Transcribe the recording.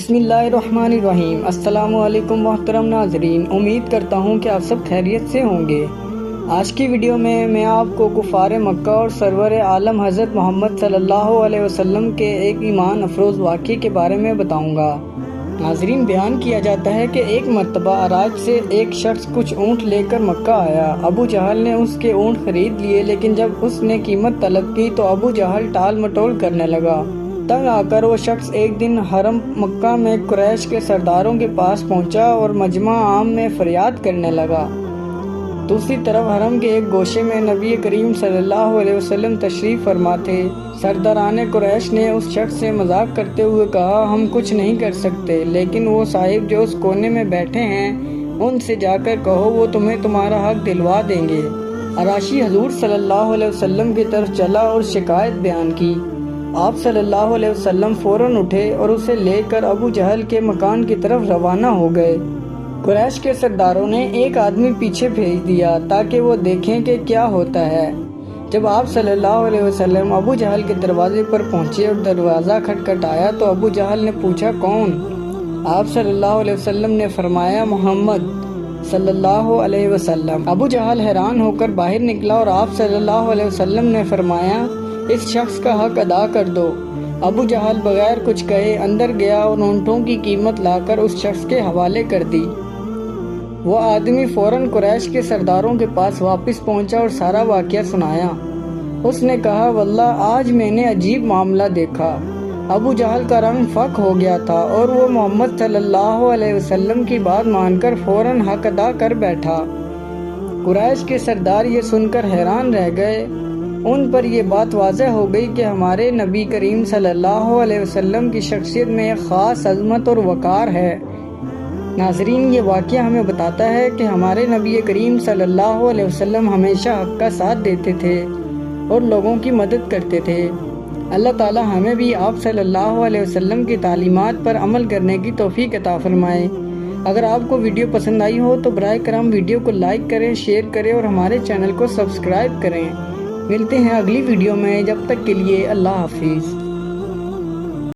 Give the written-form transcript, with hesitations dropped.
بسم اللہ الرحمن الرحیم۔ السلام علیکم محترم ناظرین، امید کرتا ہوں کہ آپ سب خیریت سے ہوں گے۔ آج کی ویڈیو میں آپ کو کفار مکہ اور سرور عالم حضرت محمد صلی اللہ علیہ وسلم کے ایک ایمان افروز واقعے کے بارے میں بتاؤں گا۔ ناظرین، بیان کیا جاتا ہے کہ ایک مرتبہ عراج سے ایک شخص کچھ اونٹ لے کر مکہ آیا۔ ابو جہل نے اس کے اونٹ خرید لیے، لیکن جب اس نے قیمت طلب کی تو ابو جہل ٹال مٹول کرنے لگا۔ تنگ آ کر وہ شخص ایک دن حرم مکہ میں قریش کے سرداروں کے پاس پہنچا اور مجمع عام میں فریاد کرنے لگا۔ دوسری طرف حرم کے ایک گوشے میں نبی کریم صلی اللہ علیہ وسلم تشریف فرما تھے۔ سرداران قریش نے اس شخص سے مذاق کرتے ہوئے کہا، ہم کچھ نہیں کر سکتے، لیکن وہ صاحب جو اس کونے میں بیٹھے ہیں ان سے جا کر کہو، وہ تمہیں تمہارا حق دلوا دیں گے۔ عراشی حضور صلی اللہ علیہ وسلم کی طرف چلا اور شکایت بیان کی۔ آپ صلی اللہ علیہ وسلم فوراً اٹھے اور اسے لے کر ابو جہل کے مکان کی طرف روانہ ہو گئے۔ قریش کے سرداروں نے ایک آدمی پیچھے بھیج دیا تاکہ وہ دیکھیں کہ کیا ہوتا ہے۔ جب آپ صلی اللہ علیہ وسلم ابو جہل کے دروازے پر پہنچے اور دروازہ کھٹکھٹایا تو ابو جہل نے پوچھا، کون؟ آپ صلی اللہ علیہ وسلم نے فرمایا، محمد صلی اللہ علیہ وسلم۔ ابو جہل حیران ہو کر باہر نکلا اور آپ صلی اللہ علیہ وسلم نے فرمایا، اس شخص کا حق ادا کر دو۔ ابو جہل بغیر کچھ کہے اندر گیا اور اونٹوں کی قیمت لا کر اس شخص کے حوالے کر دی۔ وہ آدمی فوراً قریش کے سرداروں کے پاس واپس پہنچا اور سارا واقعہ سنایا۔ اس نے کہا، واللہ آج میں نے عجیب معاملہ دیکھا۔ ابو جہل کا رنگ فاق ہو گیا تھا اور وہ محمد صلی اللہ علیہ وسلم کی بات مان کر فوراً حق ادا کر بیٹھا۔ قریش کے سردار یہ سن کر حیران رہ گئے۔ ان پر یہ بات واضح ہو گئی کہ ہمارے نبی کریم صلی اللہ علیہ وسلم کی شخصیت میں ایک خاص عظمت اور وقار ہے۔ ناظرین، یہ واقعہ ہمیں بتاتا ہے کہ ہمارے نبی کریم صلی اللہ علیہ وسلم ہمیشہ حق کا ساتھ دیتے تھے اور لوگوں کی مدد کرتے تھے۔ اللہ تعالی ہمیں بھی آپ صلی اللہ علیہ وسلم کی تعلیمات پر عمل کرنے کی توفیق عطا فرمائے۔ اگر آپ کو ویڈیو پسند آئی ہو تو براہ کرم ویڈیو کو لائک کریں، شیئر کریں اور ہمارے چینل کو سبسکرائب کریں۔ ملتے ہیں اگلی ویڈیو میں، جب تک کے لیے اللہ حافظ۔